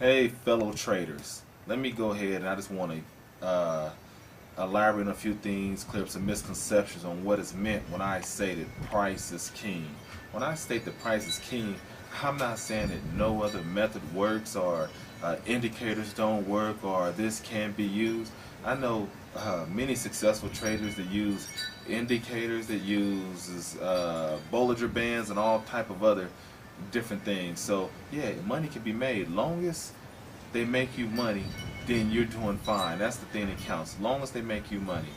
Hey, fellow traders. Let me go ahead and I just want to elaborate on a few things, clear up some misconceptions on what is meant when I say that price is king. When I state that price is king, I'm not saying that no other method works or indicators don't work or this can't be used. I know many successful traders that use indicators, that use Bollinger Bands and all type of other different things. So yeah, money can be made. Long as they make you money, then you're doing fine. That's the thing that counts. Long as they make you money.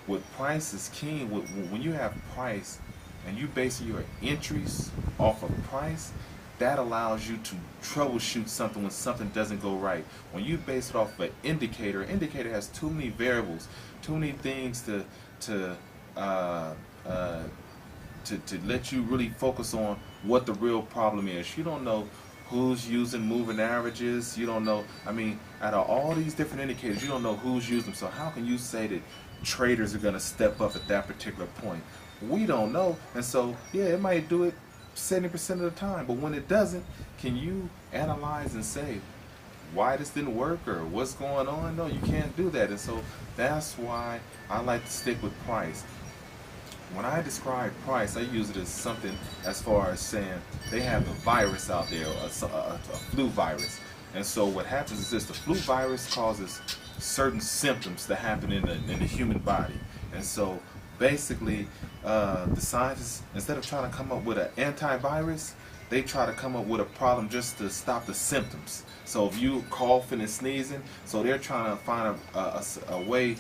With price is king. When you have price and you base your entries off of price, that allows you to troubleshoot something when something doesn't go right. When you base it off of an indicator has too many variables, too many things to let you really focus on what the real problem is. You don't know who's using moving averages. You don't know, I mean, out of all these different indicators, you don't know who's using them. So how can you say that traders are going to step up at that particular point? We don't know. And so, yeah, it might do it 70% of the time. But when it doesn't, can you analyze and say why this didn't work or what's going on? No, you can't do that. And so that's why I like to stick with price. When I describe price, I use it as something as far as saying they have a virus out there, a flu virus. And so what happens is this: the flu virus causes certain symptoms to happen in the human body. And so basically, the scientists, instead of trying to come up with an antivirus, they try to come up with a problem just to stop the symptoms. So if you coughing and sneezing, so they're trying to find a way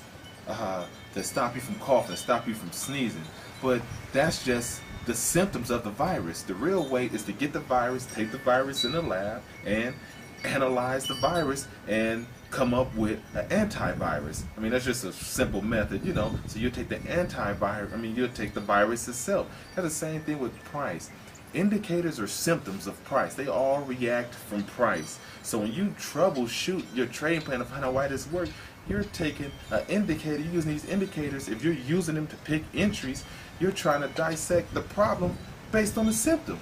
to stop you from coughing, stop you from sneezing. But that's just the symptoms of the virus. The real way is to get the virus, take the virus in the lab, and analyze the virus and come up with an antivirus. I mean, that's just a simple method, you know. So you take the antivirus, I mean, you'll take the virus itself. That's the same thing with price. Indicators are symptoms of price. They all react from price. So when you troubleshoot your trading plan to find out why this works, you're taking an indicator, you're using these indicators. If you're using them to pick entries, you're trying to dissect the problem based on the symptom.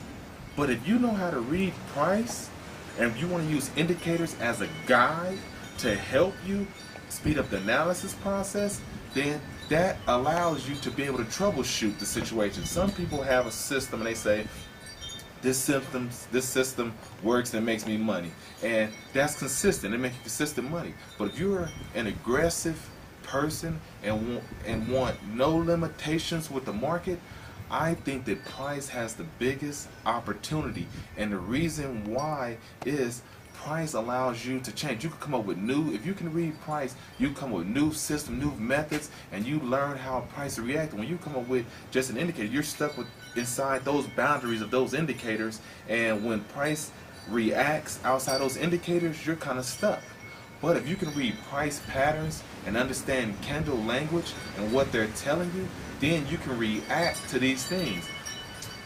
But if you know how to read price, and if you want to use indicators as a guide to help you speed up the analysis process, then that allows you to be able to troubleshoot the situation. Some people have a system and they say, this system works and makes me money, and that's consistent. It makes you consistent money. But if you're an aggressive person and want no limitations with the market, I think that price has the biggest opportunity. And the reason why is price allows you to change. You can come up with new, if you can read price, you come up with new system, new methods, and you learn how price reacts. When you come up with just an indicator, you're stuck with inside those boundaries of those indicators, and when price reacts outside those indicators, you're kind of stuck. But if you can read price patterns and understand candle language and what they're telling you, then you can react to these things.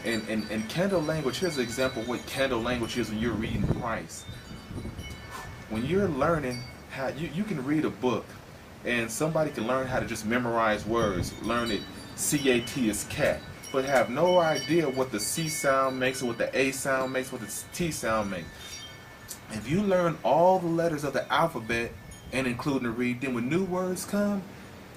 And candle language, here's an example of what candle language is when you're reading price. When you're learning how, you can read a book, and somebody can learn how to just memorize words, learn it C-A-T is cat, but have no idea what the C sound makes, or what the A sound makes, what the T sound makes. If you learn all the letters of the alphabet and including the read, then when new words come,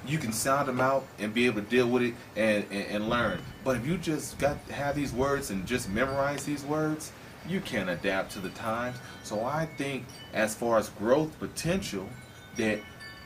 you can sound them out and be able to deal with it and learn. But if you just have these words and just memorize these words, you can't adapt to the times. So I think as far as growth potential, that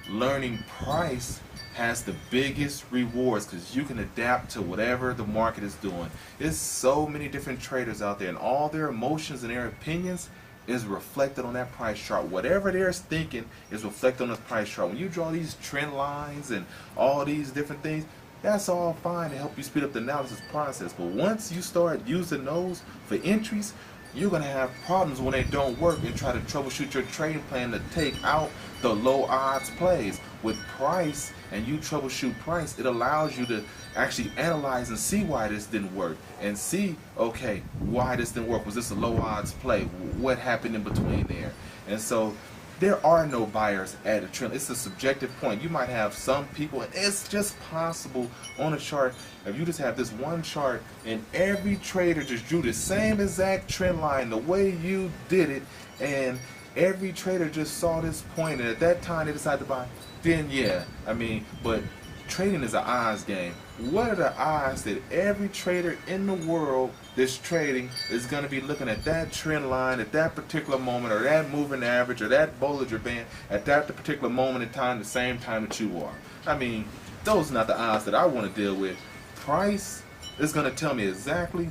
learning price has the biggest rewards, because you can adapt to whatever the market is doing. There's so many different traders out there, and all their emotions and their opinions is reflected on that price chart. Whatever they're thinking is reflected on the price chart. When you draw these trend lines and all these different things, that's all fine to help you speed up the analysis process. But once you start using those for entries, you're going to have problems when they don't work, and try to troubleshoot your trading plan to take out the low odds plays. With price, and you troubleshoot price, it allows you to actually analyze and see why this didn't work, and see, okay, why this didn't work. Was this a low odds play? What happened in between there? And so there are no buyers at a trend. It's a subjective point. You might have some people, and it's just possible on a chart, if you just have this one chart and every trader just drew the same exact trend line the way you did it, and every trader just saw this point, and at that time they decided to buy, then yeah, I mean, but trading is an odds game. What are the odds that every trader in the world that's trading is going to be looking at that trend line at that particular moment, or that moving average, or that Bollinger Band at that particular moment in time, the same time that you are? I mean, those are not the odds that I want to deal with. Price is going to tell me exactly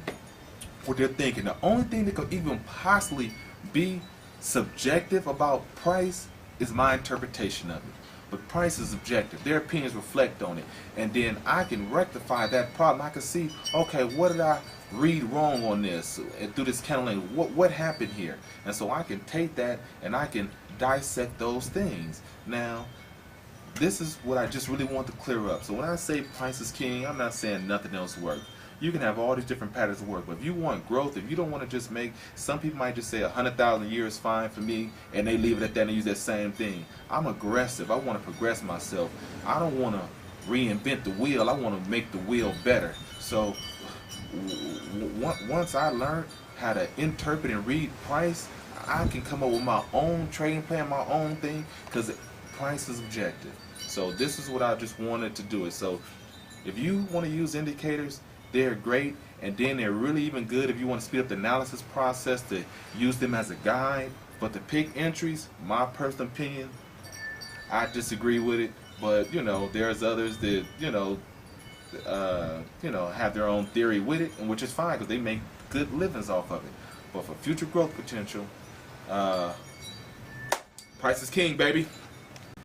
what they're thinking. The only thing that could even possibly be subjective about price is my interpretation of it. But price is objective. Their opinions reflect on it. And then I can rectify that problem. I can see, okay, what did I read wrong on this? And through this candle, what happened here? And so I can take that and I can dissect those things. Now, this is what I just really want to clear up. So when I say price is king, I'm not saying nothing else works. You can have all these different patterns of work, but if you want growth, if you don't want to just make, some people might just say 100,000 a year is fine for me, and they leave it at that and use that same thing. I'm aggressive. I want to progress myself. I don't want to reinvent the wheel. I want to make the wheel better. So once I learned how to interpret and read price, I can come up with my own trading plan, my own thing, because price is objective. So this is what I just wanted to do. So if you want to use indicators, they're great, and then they're really even good if you want to speed up the analysis process to use them as a guide. But to pick entries, my personal opinion, I disagree with it. But you know, there's others that have their own theory with it, and which is fine because they make good livings off of it. But for future growth potential, price is king, baby.